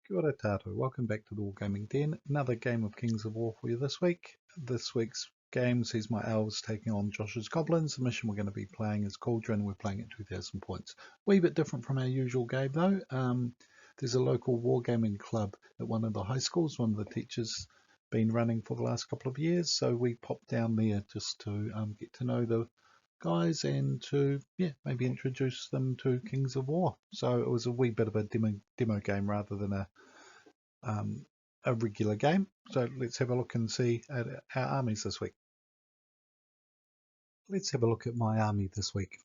Kia ora tātou. Welcome back to the Wargaming Den. Another game of Kings of War for you this week. This week's game sees my Elves taking on Josh's Goblins. The mission we're going to be playing is Cauldron. We're playing at 2,000 points. Wee bit different from our usual game though. There's a local Wargaming club at one of the high schools. One of the teachers been running for the last couple of years, so we popped down there just to get to know the guys and to maybe introduce them to Kings of War. So it was a wee bit of a demo game rather than a regular game. So let's have a look and see at our armies this week. Let's have a look at my army this week.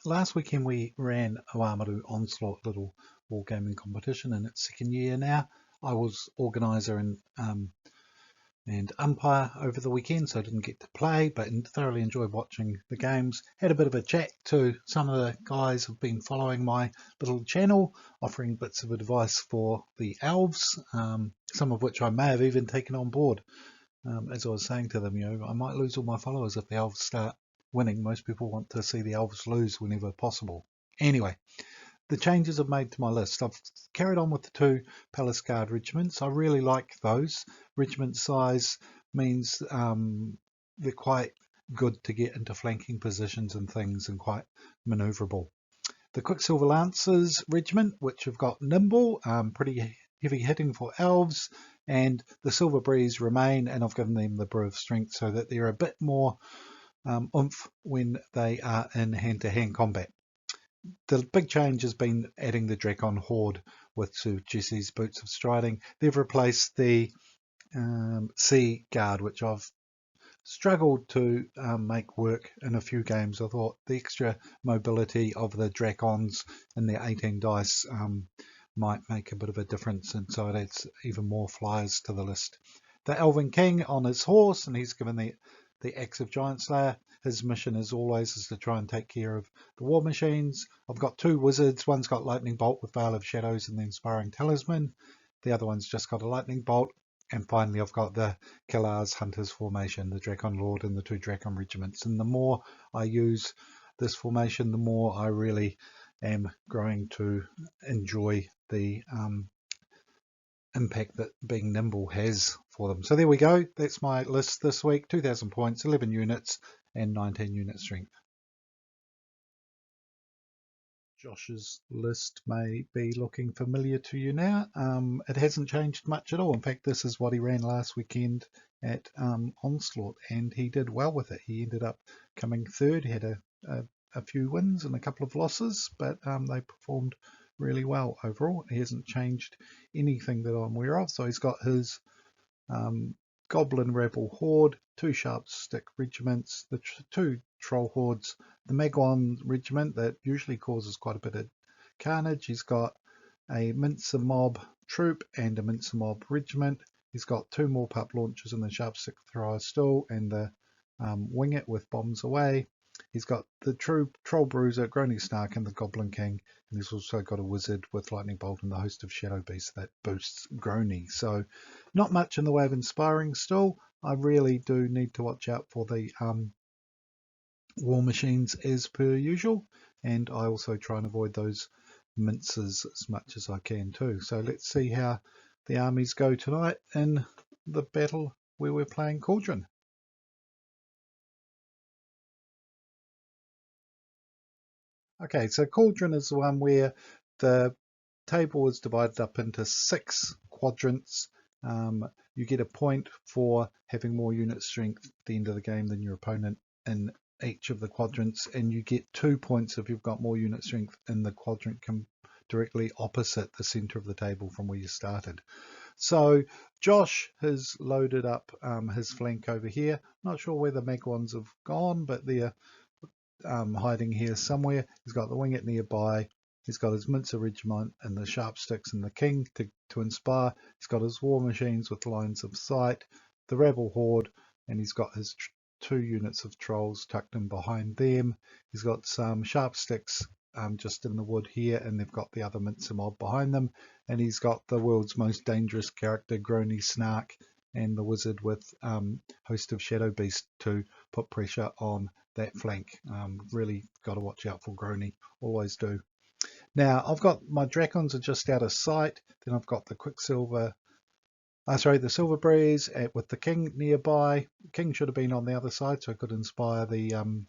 Last weekend we ran Oamaru Onslaught little wargaming competition in its second year now. I was organiser and umpire over the weekend, so I didn't get to play, but thoroughly enjoyed watching the games. Had a bit of a chat to some of the guys who've been following my little channel, offering bits of advice for the elves, some of which I may have even taken on board. As I was saying to them, I might lose all my followers if the elves start winning. Most people want to see the elves lose whenever possible. Anyway, the changes I've made to my list. I've carried on with the 2 Palace Guard regiments. I really like those. Regiment size means they're quite good to get into flanking positions and things and quite manoeuvrable. The Quicksilver Lancers regiment, which have got nimble, pretty heavy hitting for elves, and the Silver Breeze remain, and I've given them the Brew of Strength so that they're a bit more oomph when they are in hand-to-hand combat. The big change has been adding the Drakon Horde with Sir Jesse's Boots of Striding. They've replaced the Sea Guard, which I've struggled to make work in a few games. I thought the extra mobility of the Drakons and their 18 dice might make a bit of a difference, and so it adds even more flyers to the list. The Elven King on his horse, and he's given the Axe of Giant Slayer. His mission, as always, is to try and take care of the war machines. I've got 2 wizards. One's got Lightning Bolt with Veil of Shadows and the Inspiring Talisman. The other one's just got a Lightning Bolt. And finally, I've got the Killar's Hunters formation, the Drakon Lord and the 2 Drakon regiments. And the more I use this formation, the more I really am growing to enjoy the impact that being nimble has for them. So there we go. That's my list this week. 2,000 points, 11 units, and 19 unit strength. Josh's list may be looking familiar to you now. It hasn't changed much at all. In fact, this is what he ran last weekend at Onslaught, and he did well with it. He ended up coming third. He had a few wins and a couple of losses, but they performed really well overall. He hasn't changed anything that I'm aware of. So he's got his Goblin Rebel Horde, 2 Sharp Stick regiments, the 2 Troll Hordes, the Magwan regiment that usually causes quite a bit of carnage. He's got a Mincer Mob troop and a Mincer Mob regiment. He's got 2 more pup launchers and the Sharp Stick Thrower Stool and the Wing It with Bombs Away. He's got the Troll Bruiser, Groany Snark, and the Goblin King. And he's also got a Wizard with Lightning Bolt and the Host of Shadow Beasts that boosts Groany. So not much in the way of inspiring still. I really do need to watch out for the war machines as per usual. And I also try and avoid those mincers as much as I can too. So let's see how the armies go tonight in the battle where we're playing Cauldron. Okay, so Cauldron is the one where the table is divided up into 6 quadrants. You get a point for having more unit strength at the end of the game than your opponent in each of the quadrants, and you get 2 points if you've got more unit strength in the quadrant directly opposite the center of the table from where you started. So Josh has loaded up his flank over here. Not sure where the Magwans have gone, but they're hiding here somewhere. He's got the Wing It nearby. He's got his Mincer Regiment and the Sharp Sticks and the King to inspire. He's got his War Machines with lines of sight, the Rebel Horde, and he's got his 2 units of Trolls tucked in behind them. He's got some Sharp Sticks just in the wood here, and they've got the other Mincer Mob behind them. And he's got the world's most dangerous character, Groany Snark, and the Wizard with Host of Shadow Beast to put pressure on that flank. Really got to watch out for Groany, always do. Now I've got my dragons are just out of sight. Then I've got the the silver breeze with the king nearby. King should have been on the other side so I could inspire the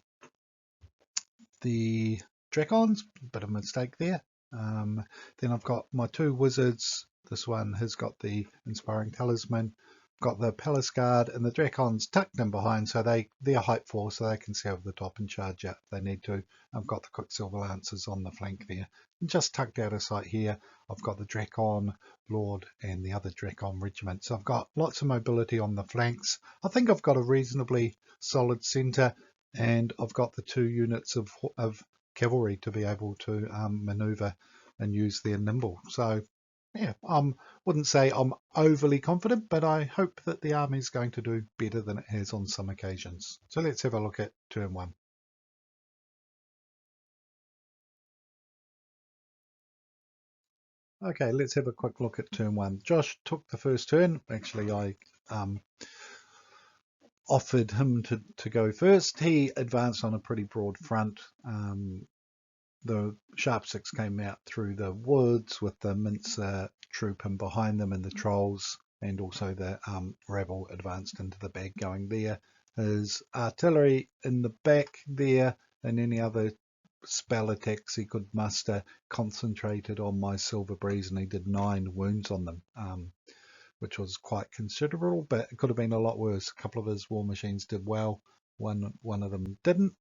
dragons. Bit of a mistake there. Then I've got my two wizards. This one has got the inspiring talisman, got the palace guard, and the dragons tucked in behind, so they're height 4, so they can see over the top and charge out if they need to. I've got the quicksilver lancers on the flank there, and just tucked out of sight here. I've got the Dragon Lord and the other Dragon regiment, so I've got lots of mobility on the flanks. I think I've got a reasonably solid centre, and I've got the 2 units of cavalry to be able to maneuver and use their nimble. So yeah, wouldn't say I'm overly confident, but I hope that the army is going to do better than it has on some occasions. So let's have a look at turn 1. Okay, let's have a quick look at turn 1. Josh took the first turn. Actually, I offered him to go first. He advanced on a pretty broad front. The sharp 6 came out through the woods with the mincer troop in behind them and the trolls, and also the rabble advanced into the bag going there. His artillery in the back there, and any other spell attacks he could muster concentrated on my silver breeze, and he did 9 wounds on them, which was quite considerable, but it could have been a lot worse. A couple of his war machines did well, one of them didn't.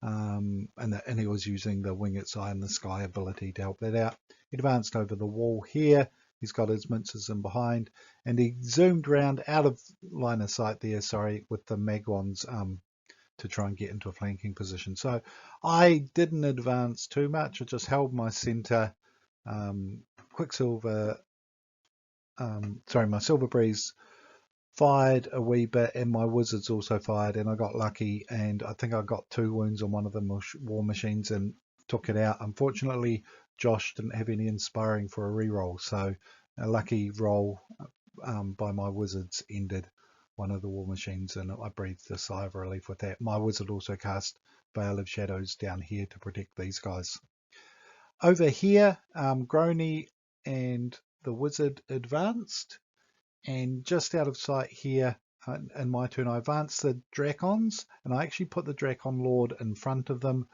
And he was using the Wing Its Eye in the Sky ability to help that out. He advanced over the wall here. He's got his mincers in behind, and he zoomed round out of line of sight there, sorry, with the Magwans to try and get into a flanking position. So I didn't advance too much. I just held my centre. Quicksilver, my Silver Breeze fired a wee bit, and my wizards also fired, and I got lucky, and I think I got 2 wounds on one of the war machines and took it out. Unfortunately, Josh didn't have any inspiring for a reroll, so a lucky roll by my wizards ended one of the war machines, and I breathed a sigh of relief with that. My wizard also cast Veil of Shadows down here to protect these guys. Over here, Grony and the wizard advanced, and just out of sight here in my turn I advanced the Dracons, and I actually put the Dracon Lord in front of them,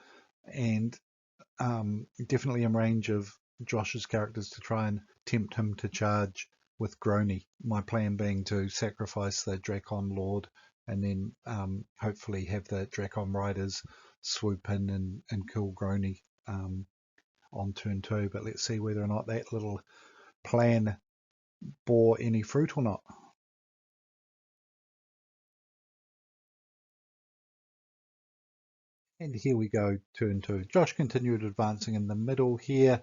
and definitely in range of Josh's characters to try and tempt him to charge with Grony. My plan being to sacrifice the Dracon Lord and then hopefully have the Dracon Riders swoop in and kill Grony on turn 2. But let's see whether or not that little plan bore any fruit or not. And here we go, turn 2. Josh continued advancing in the middle here.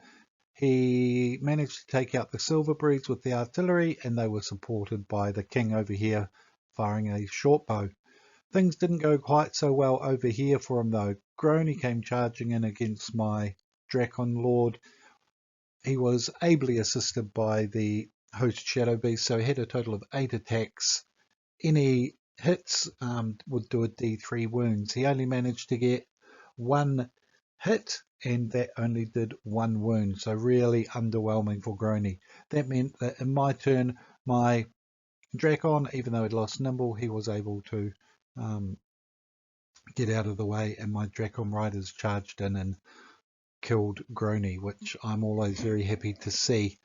He managed to take out the Silver Breeze with the artillery, and they were supported by the king over here firing a short bow. Things didn't go quite so well over here for him though. Grony came charging in against my Dracon Lord. He was ably assisted by the host Shadow Beast, so he had a total of 8 attacks. Any hits would do a D3 wounds. He only managed to get 1 hit, and that only did 1 wound, so really underwhelming for Grony. That meant that in my turn, my Dracon, even though he'd lost Nimble, he was able to get out of the way, and my Dracon Riders charged in and killed Grony, which I'm always very happy to see.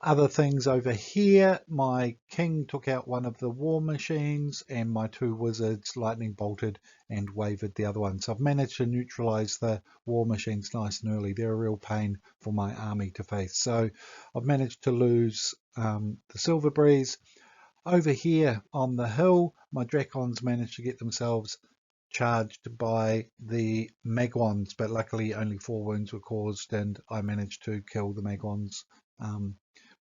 Other things over here, my king took out one of the war machines, and my 2 wizards lightning bolted and wavered the other one. So I've managed to neutralize the war machines nice and early. They're a real pain for my army to face. So I've managed to lose the Silver Breeze. Over here on the hill, my Dracons managed to get themselves charged by the Magwans, but luckily only 4 wounds were caused, and I managed to kill the Magwans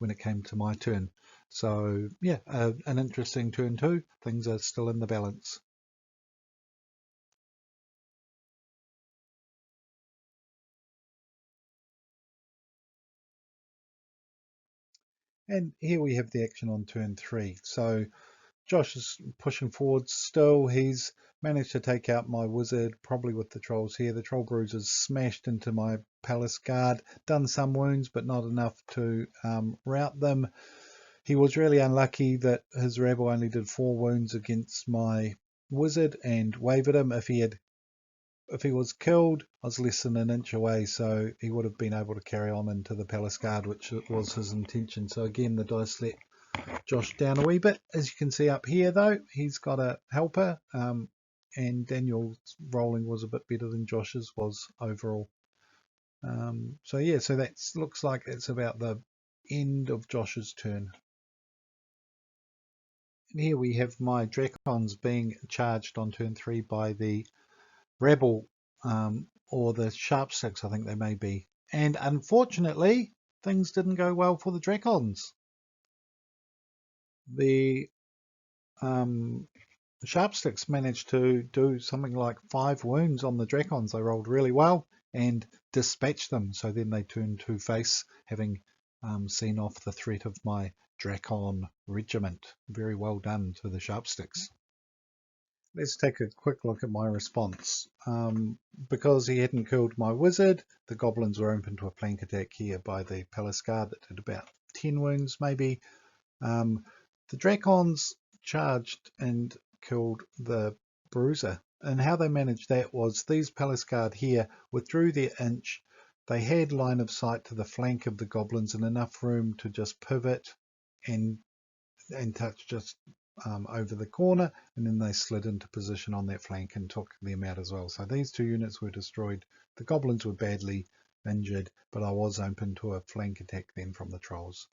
when it came to my turn. So yeah, an interesting turn 2. Things are still in the balance. And here we have the action on turn 3. So Josh is pushing forward still. He's managed to take out my wizard, probably with the trolls here. The troll bruiser's smashed into my palace guard, done some wounds, but not enough to rout them. He was really unlucky that his rabble only did 4 wounds against my wizard and wavered him. If he was killed, I was less than an inch away, so he would have been able to carry on into the palace guard, which was his intention. So again, the dice let Josh down a wee bit. As you can see up here, though, he's got a helper, and Daniel's rolling was a bit better than Josh's was overall. So yeah, so that looks like it's about the end of Josh's turn. And here we have my Dracons being charged on turn 3 by the Rebel, or the Sharpsticks, I think they may be. And unfortunately, things didn't go well for the Dracons. The Sharpsticks managed to do something like 5 wounds on the Dracons. They rolled really well and dispatched them. So then they turned to face, having seen off the threat of my Dracon regiment. Very well done to the Sharpsticks. Let's take a quick look at my response. Because he hadn't killed my wizard, the goblins were open to a flank attack here by the palace guard that did about 10 wounds maybe. The Dracons charged and killed the bruiser, and how they managed that was these palace guard here withdrew their inch. They had line of sight to the flank of the goblins and enough room to just pivot and touch just over the corner, and then they slid into position on that flank and took them out as well. So these 2 units were destroyed. The goblins were badly injured, but I was open to a flank attack then from the trolls.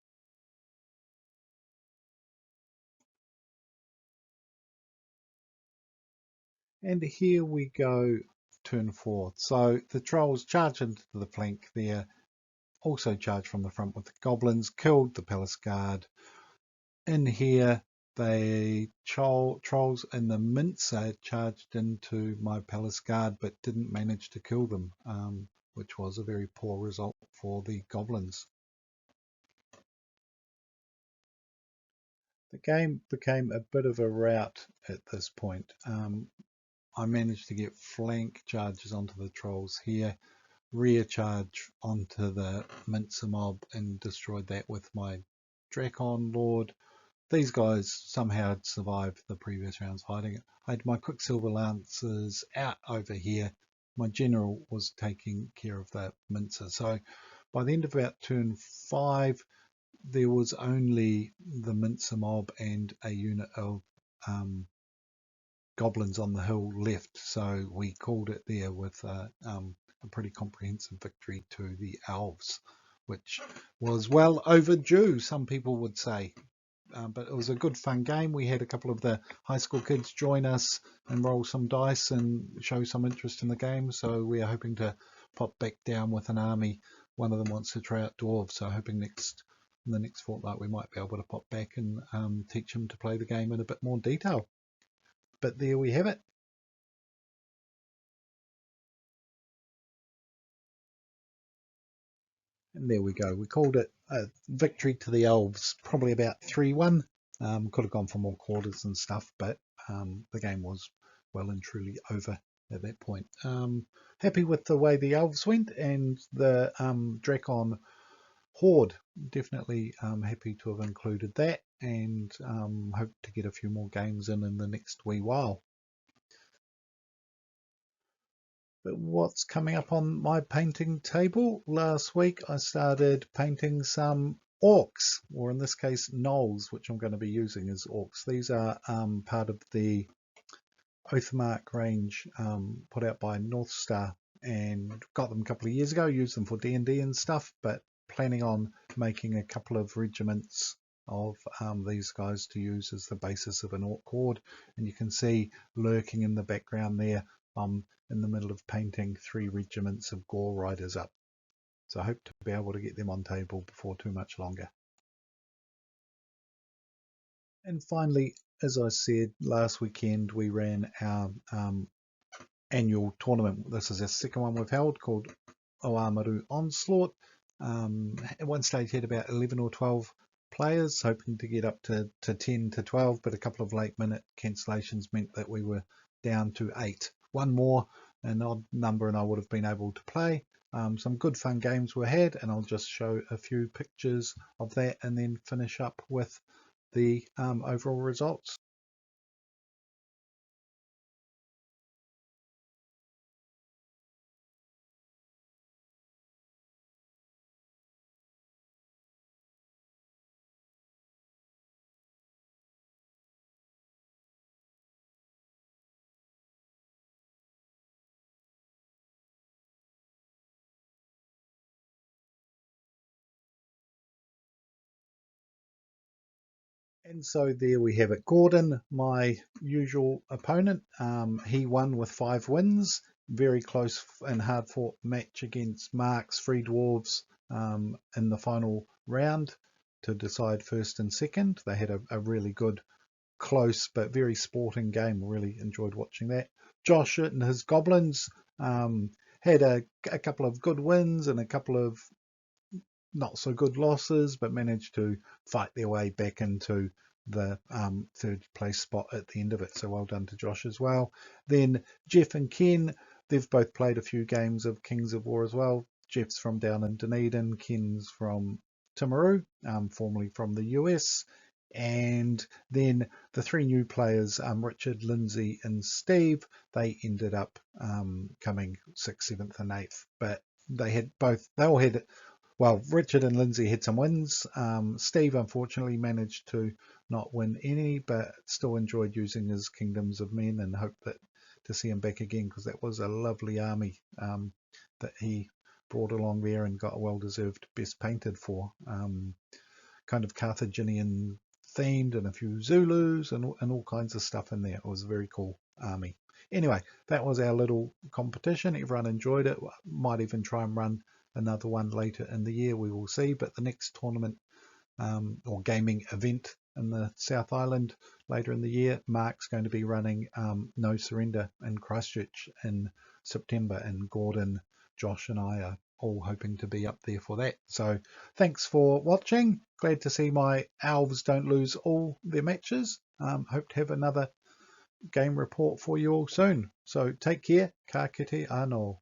And here we go, turn 4. So the trolls charge into the flank there, also charged from the front with the goblins, killed the palace guard. In here, the trolls and the mincer charged into my palace guard but didn't manage to kill them, which was a very poor result for the goblins. The game became a bit of a rout at this point. I managed to get flank charges onto the trolls here, rear charge onto the mincer mob and destroyed that with my Dracon Lord. These guys somehow had survived the previous rounds fighting it. I had my Quicksilver Lancers out over here. My general was taking care of the mincer. So by the end of about turn 5, there was only the mincer mob and a unit of goblins on the hill left. So we called it there with a pretty comprehensive victory to the elves, which was well overdue, some people would say. But it was a good fun game. We had a couple of the high school kids join us and roll some dice and show some interest in the game. So we are hoping to pop back down with an army. One of them wants to try out dwarves, so hoping in the next fortnight we might be able to pop back and teach them to play the game in a bit more detail. But there we have it. And there we go. We called it a victory to the elves, probably about 3-1. Could have gone for more quarters and stuff, but the game was well and truly over at that point. Happy with the way the elves went, and the Dracon Horde. Definitely happy to have included that, and hope to get a few more games in the next wee while. But what's coming up on my painting table? Last week I started painting some orcs, or in this case gnolls, which I'm going to be using as orcs. These are part of the Oathmark range put out by North Star, and got them a couple of years ago, used them for D&D and stuff, but planning on making a couple of regiments of these guys to use as the basis of an orc horde. And you can see lurking in the background there, in the middle of painting 3 regiments of Gore Riders up. So I hope to be able to get them on table before too much longer. And finally, as I said, last weekend we ran our annual tournament. This is our second one we've held, called Oamaru Onslaught. At one stage had about 11 or 12 players, hoping to get up to 10 to 12, but a couple of late minute cancellations meant that we were down to 8. One more, an odd number, and I would have been able to play. Some good fun games were had, and I'll just show a few pictures of that and then finish up with the overall results. And so there we have it. Gordon, my usual opponent, he won with 5 wins. Very close and hard fought match against Mark's Free Dwarves in the final round to decide first and second. They had a really good, close but very sporting game. Really enjoyed watching that. Josh and his Goblins had a couple of good wins and a couple of not so good losses, but managed to fight their way back into the third place spot at the end of it. So well done to Josh as well. Then Jeff and Ken, they've both played a few games of Kings of War as well. Jeff's from down in Dunedin, Ken's from Timaru, formerly from the US. And then the 3 new players, Richard, Lindsay, and Steve, they ended up coming 6th, 7th, and 8th. But they all had well, Richard and Lindsay had some wins. Steve unfortunately managed to not win any, but still enjoyed using his Kingdoms of Men and hope that to see him back again, because that was a lovely army that he brought along there and got a well-deserved best painted for. Kind of Carthaginian themed and a few Zulus and all kinds of stuff in there. It was a very cool army. Anyway, that was our little competition. Everyone enjoyed it. Might even try and run another one later in the year, we will see. But the next tournament or gaming event in the South Island later in the year, Mark's going to be running No Surrender in Christchurch in September, and Gordon, Josh and I are all hoping to be up there for that. So thanks for watching. Glad to see my Elves don't lose all their matches. Hope to have another game report for you all soon. So take care. Ka kite anō.